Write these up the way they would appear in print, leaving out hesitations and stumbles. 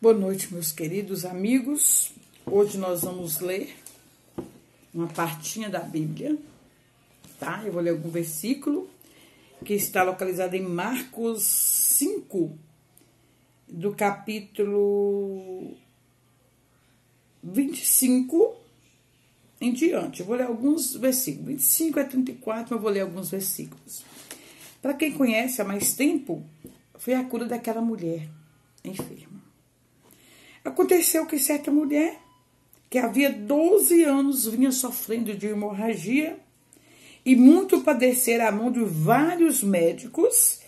Boa noite, meus queridos amigos. Hoje nós vamos ler uma partinha da Bíblia, tá? Eu vou ler algum versículo que está localizado em Marcos 5, do capítulo 25 em diante. Eu vou ler alguns versículos, 25 a 34, eu vou ler alguns versículos. Para quem conhece há mais tempo, foi a cura daquela mulher enferma. Aconteceu que certa mulher, que havia 12 anos vinha sofrendo de hemorragia e muito padecera à mão de vários médicos,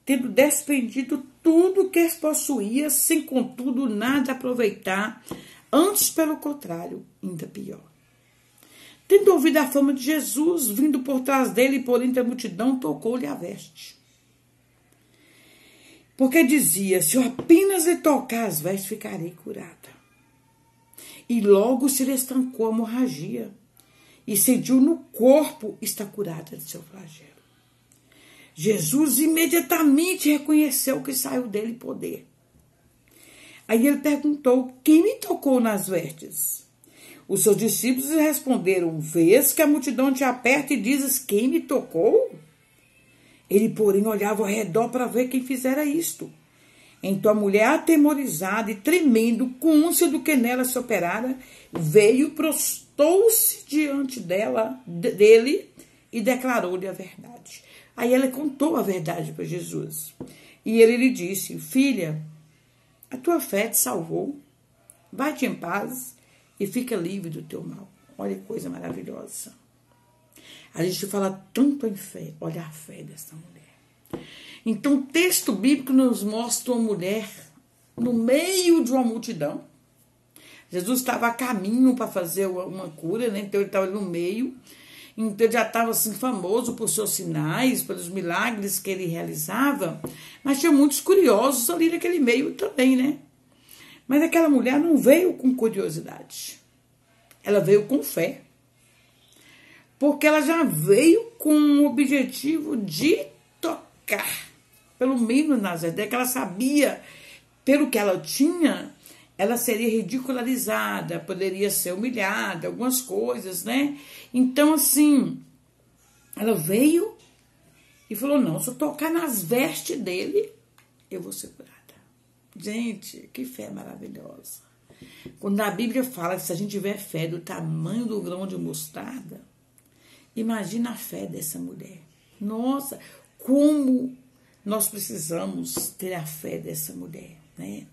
tendo despendido tudo que possuía, sem contudo nada aproveitar, antes pelo contrário, ainda pior. Tendo ouvido a fama de Jesus, vindo por trás dele e por entre a multidão, tocou-lhe a veste. Porque dizia, se eu apenas lhe tocar as vestes, ficarei curada. E logo se lhe estancou a hemorragia, e sentiu no corpo estar curada de seu flagelo. Jesus imediatamente reconheceu que saiu dele poder. Aí ele perguntou, quem me tocou nas vestes? Os seus discípulos responderam, vês que a multidão te aperta e dizes, quem me tocou? Ele, porém, olhava ao redor para ver quem fizera isto. Então a mulher, atemorizada e tremendo, cônscia do que nela se operara, veio, prostou-se diante dele e declarou-lhe a verdade. Aí ela contou a verdade para Jesus. E ele lhe disse, filha, a tua fé te salvou. Vai-te em paz e fica livre do teu mal. Olha que coisa maravilhosa. A gente fala tanto em fé. Olha a fé dessa mulher. Então, o texto bíblico nos mostra uma mulher no meio de uma multidão. Jesus estava a caminho para fazer uma cura, né? Então ele estava no meio. Então ele já estava assim, famoso por seus sinais, pelos milagres que ele realizava. Mas tinha muitos curiosos ali naquele meio também, né? Mas aquela mulher não veio com curiosidade. Ela veio com fé. Porque ela já veio com o objetivo de tocar, pelo menos nas ideias, que ela sabia, pelo que ela tinha, ela seria ridicularizada, poderia ser humilhada, algumas coisas, né? Então, assim, ela veio e falou, não, se eu tocar nas vestes dele, eu vou ser curada. Gente, que fé maravilhosa. Quando a Bíblia fala que se a gente tiver fé do tamanho do grão de mostarda, imagina a fé dessa mulher. Nossa, como nós precisamos ter a fé dessa mulher, né?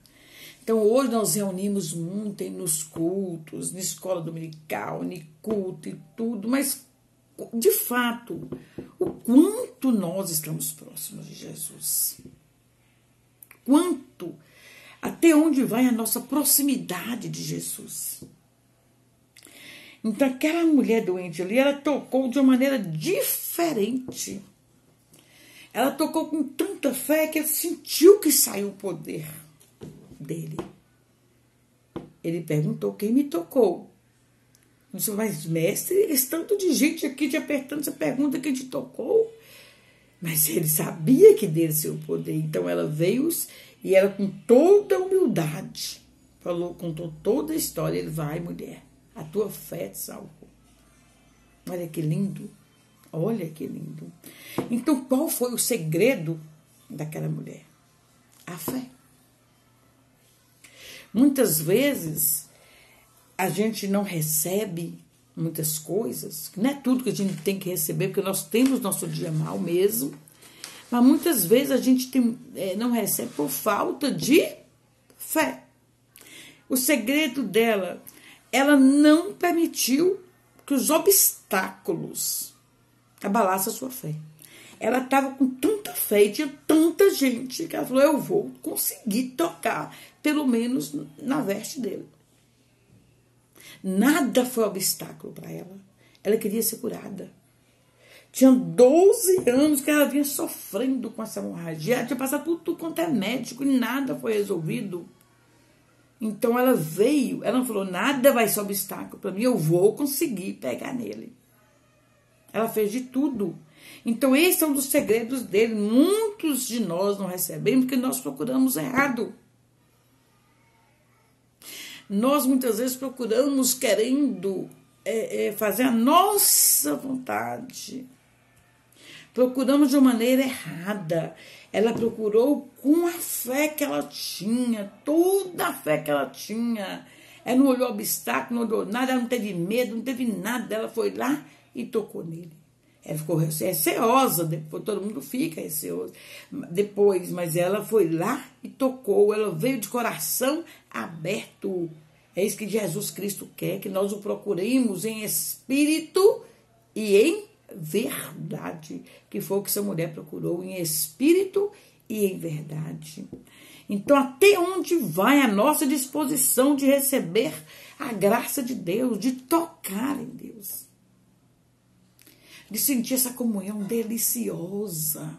Então, hoje nós reunimos muito nos cultos, na escola dominical, no culto e tudo, mas, de fato, o quanto nós estamos próximos de Jesus. Quanto, até onde vai a nossa proximidade de Jesus. Então, aquela mulher doente ali, ela tocou de uma maneira diferente. Ela tocou com tanta fé que ele sentiu que saiu o poder dele. Ele perguntou, quem me tocou? Eu disse, mas mestre, esse tanto de gente aqui te apertando, você pergunta quem te tocou? Mas ele sabia que dele seu poder. Então, ela veio e ela com toda a humildade, contou toda a história. Ele, vai, mulher. A tua fé te salvou. Olha que lindo. Olha que lindo. Então, qual foi o segredo daquela mulher? A fé. Muitas vezes, a gente não recebe muitas coisas. Não é tudo que a gente tem que receber, porque nós temos nosso dia mal mesmo. Mas muitas vezes a gente não recebe por falta de fé. O segredo dela, ela não permitiu que os obstáculos abalassem a sua fé. Ela estava com tanta fé e tinha tanta gente que ela falou, eu vou conseguir tocar, pelo menos na veste dele. Nada foi obstáculo para ela. Ela queria ser curada. Tinha 12 anos que ela vinha sofrendo com essa hemorragia. Ela tinha passado por tudo quanto é médico e nada foi resolvido. Então ela veio, ela não falou, nada vai ser obstáculo para mim, eu vou conseguir pegar nele. Ela fez de tudo. Então esse é um dos segredos dele. Muitos de nós não recebemos porque nós procuramos errado. Nós muitas vezes procuramos querendo fazer a nossa vontade. Procuramos de uma maneira errada. Ela procurou com a fé que ela tinha, toda a fé que ela tinha. Ela não olhou obstáculo, não olhou nada, ela não teve medo, não teve nada. Ela foi lá e tocou nele. Ela ficou receosa, depois todo mundo fica receoso depois, mas ela foi lá e tocou, ela veio de coração aberto. É isso que Jesus Cristo quer, que nós o procuremos em espírito e em verdade, que foi o que essa mulher procurou, em espírito e em verdade. Então, até onde vai a nossa disposição de receber a graça de Deus, de tocar em Deus, de sentir essa comunhão deliciosa,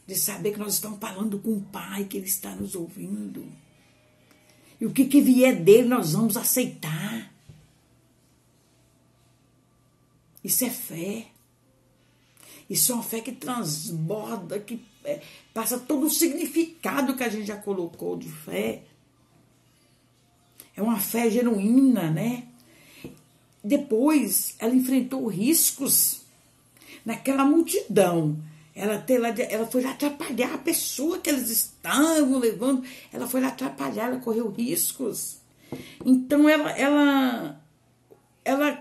de saber que nós estamos falando com o Pai, que Ele está nos ouvindo, e o que vier dele nós vamos aceitar. Isso é fé. Isso é uma fé que transborda, que passa todo o significado que a gente já colocou de fé. É uma fé genuína, né? Depois, ela enfrentou riscos naquela multidão. Ela foi lá atrapalhar a pessoa que eles estavam levando. Ela foi lá atrapalhar, ela correu riscos. Então, ela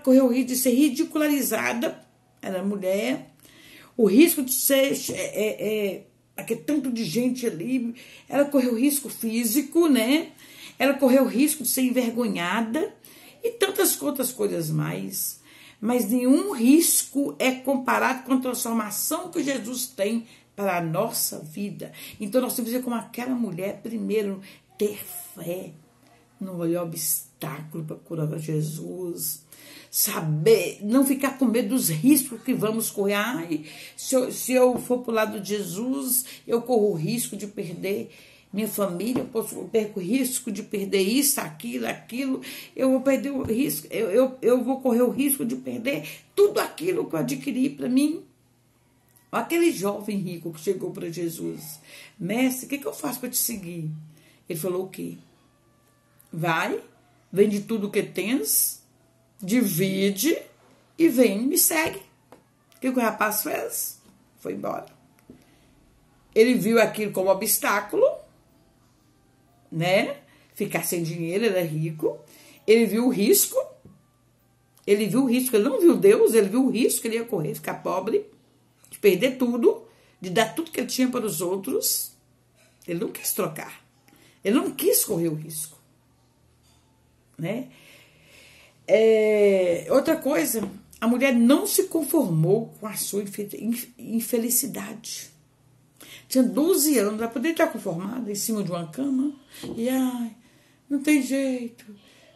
correu o risco de ser ridicularizada. Era mulher. O risco de ser aquele tanto de gente ali, ela correu risco físico, né? Ela correu risco de ser envergonhada e tantas outras coisas mais. Mas nenhum risco é comparado com a transformação que Jesus tem para a nossa vida. Então nós temos que ser como aquela mulher, primeiro, ter fé, não olhar obstáculo para curar a Jesus. Saber, não ficar com medo dos riscos que vamos correr. Ai, se eu for para o lado de Jesus, eu corro o risco de perder minha família, eu perco o risco de perder isso, aquilo, eu vou perder o risco, eu vou correr o risco de perder tudo aquilo que eu adquiri para mim. Aquele jovem rico que chegou para Jesus: mestre, o que eu faço para te seguir? Ele falou: o quê? Vai, vende tudo o que tens, divide e vem, me segue. O que o rapaz fez? Foi embora. Ele viu aquilo como obstáculo, né? Ficar sem dinheiro, ele é rico. Ele viu o risco. Ele não viu Deus, ele viu o risco que ele ia correr, ficar pobre, de perder tudo, de dar tudo que ele tinha para os outros. Ele não quis trocar. Ele não quis correr o risco, né? Outra coisa, a mulher não se conformou com a sua infelicidade. Tinha 12 anos, ela poderia estar conformada em cima de uma cama e não tem jeito,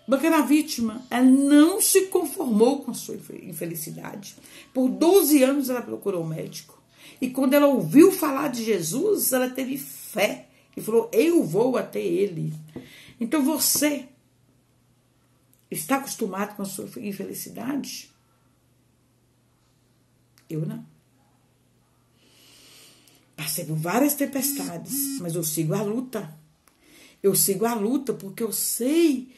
bancando a vítima. Ela não se conformou com a sua infelicidade. Por 12 anos ela procurou um médico. E quando ela ouviu falar de Jesus, ela teve fé e falou: eu vou até ele. Então você está acostumado com a sua infelicidade? Eu não. Passei por várias tempestades, mas eu sigo a luta. Eu sigo a luta porque eu sei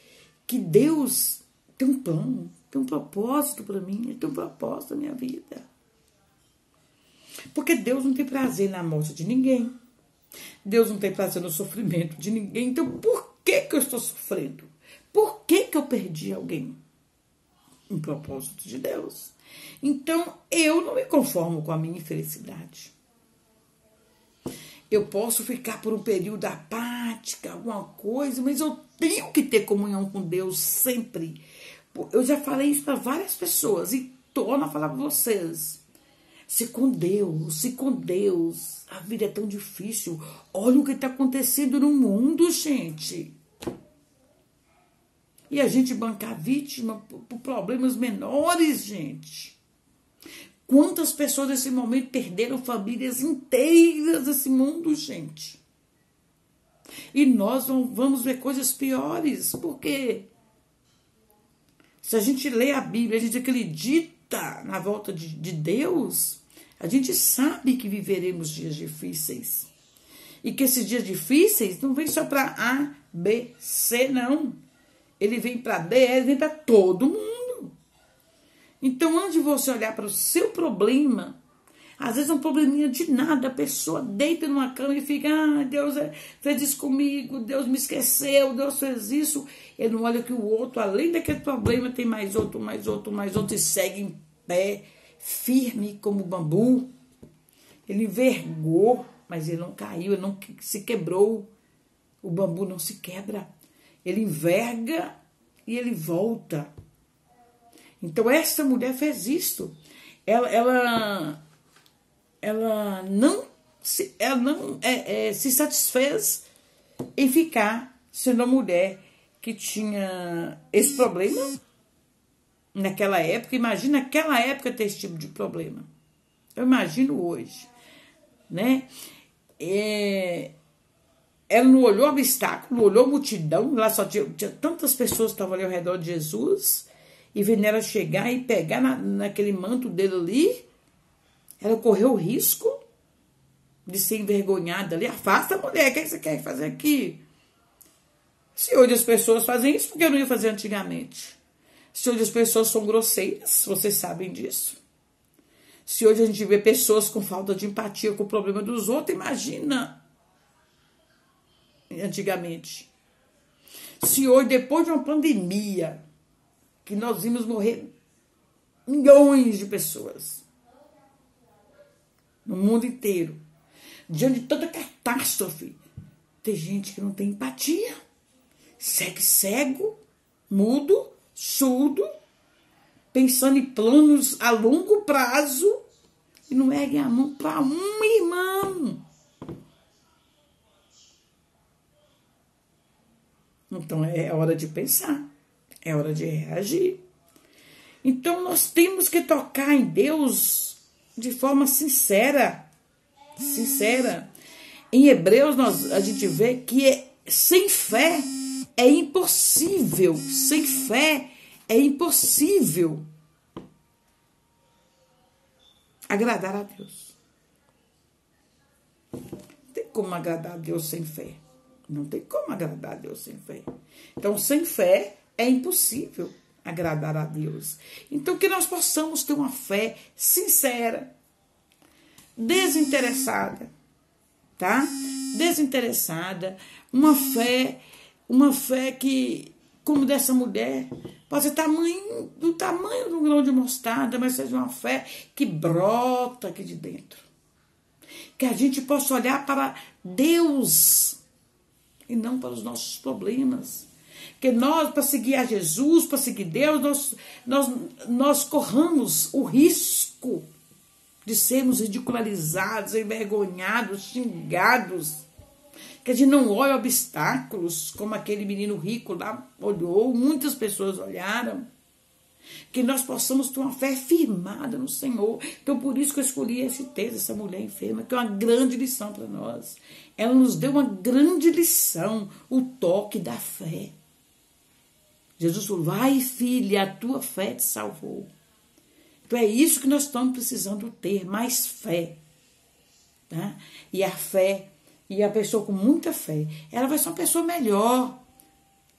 que Deus tem um plano, tem um propósito para mim, tem um propósito na minha vida. Porque Deus não tem prazer na morte de ninguém. Deus não tem prazer no sofrimento de ninguém. Então, por que eu estou sofrendo? Por que eu perdi alguém? Um propósito de Deus. Então, eu não me conformo com a minha infelicidade. Eu posso ficar por um período apática, alguma coisa, mas eu tenho que ter comunhão com Deus sempre. Eu já falei isso para várias pessoas e torno a falar para vocês. Se com Deus, a vida é tão difícil. Olha o que está acontecendo no mundo, gente. E a gente bancar vítima por problemas menores, gente. Quantas pessoas nesse momento perderam famílias inteiras desse mundo, gente? E nós vamos ver coisas piores. Por quê? Se a gente lê a Bíblia, a gente acredita na volta de Deus, a gente sabe que viveremos dias difíceis. E que esses dias difíceis não vêm só para A, B, C, não. ele vem para Dé, ele vem para todo mundo. Então, antes de você olhar para o seu problema, às vezes é um probleminha de nada, a pessoa deita numa cama e fica, Deus fez isso comigo, Deus me esqueceu, Deus fez isso. Ele não olha que o outro, além daquele problema, tem mais outro, e segue em pé, firme como bambu. Ele envergou, mas ele não caiu, ele não se quebrou. O bambu não se quebra. Ele enverga e ele volta. Então, essa mulher fez isto. Ela não se satisfez em ficar sendo a mulher que tinha esse problema naquela época. Imagina naquela época ter esse tipo de problema. Eu imagino hoje, né? Ela não olhou obstáculo, não olhou multidão. Lá só tinha tantas pessoas que estavam ali ao redor de Jesus, e vendo ela chegar e pegar naquele manto dele ali. Ela correu o risco de ser envergonhada ali. Afasta a mulher, o que você quer fazer aqui? Se hoje as pessoas fazem isso, por que eu não ia fazer antigamente? Se hoje as pessoas são grosseiras, vocês sabem disso. Se hoje a gente vê pessoas com falta de empatia com o problema dos outros, imagina antigamente. Se hoje, depois de uma pandemia, que nós vimos morrer milhões de pessoas no mundo inteiro, diante de toda catástrofe, tem gente que não tem empatia, segue cego, mudo, surdo, pensando em planos a longo prazo e não ergue a mão para um irmão. Então é hora de pensar, é hora de reagir. Então nós temos que tocar em Deus de forma sincera. Sincera. Em Hebreus a gente vê que sem fé é impossível. Sem fé é impossível agradar a Deus. Não tem como agradar a Deus sem fé. Não tem como agradar a Deus sem fé. Então, sem fé é impossível agradar a Deus. Então, que nós possamos ter uma fé sincera, desinteressada, tá? Desinteressada, uma fé que, como dessa mulher, pode ser do tamanho de um grão de mostarda, mas seja uma fé que brota aqui de dentro. Que a gente possa olhar para Deus e não para os nossos problemas. Que nós, para seguir a Jesus, para seguir Deus, nós corramos o risco de sermos ridicularizados, envergonhados, xingados. Que a gente não olha obstáculos, como aquele menino rico lá olhou, muitas pessoas olharam. Que nós possamos ter uma fé firmada no Senhor. Então, por isso que eu escolhi esse texto, essa mulher enferma, que é uma grande lição para nós. Ela nos deu uma grande lição, o toque da fé. Jesus falou, vai filha, a tua fé te salvou. Então, é isso que nós estamos precisando ter, mais fé. Tá? E a fé, e a pessoa com muita fé, ela vai ser uma pessoa melhor.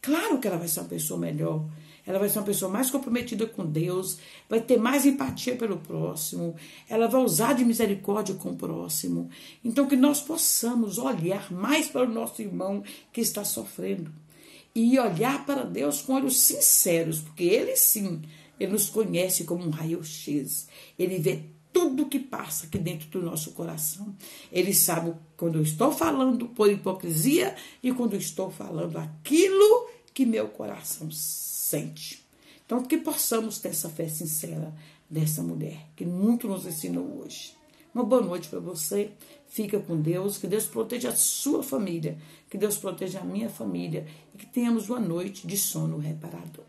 Claro que ela vai ser uma pessoa melhor. Ela vai ser uma pessoa mais comprometida com Deus, vai ter mais empatia pelo próximo, ela vai usar de misericórdia com o próximo. Então, que nós possamos olhar mais para o nosso irmão que está sofrendo e olhar para Deus com olhos sinceros, porque Ele sim, Ele nos conhece como um raio-x. Ele vê tudo que passa aqui dentro do nosso coração. Ele sabe quando eu estou falando por hipocrisia e quando eu estou falando aquilo que meu coração sente. Então, que possamos ter essa fé sincera dessa mulher, que muito nos ensinou hoje. Uma boa noite para você. Fica com Deus. Que Deus proteja a sua família. Que Deus proteja a minha família. E que tenhamos uma noite de sono reparador.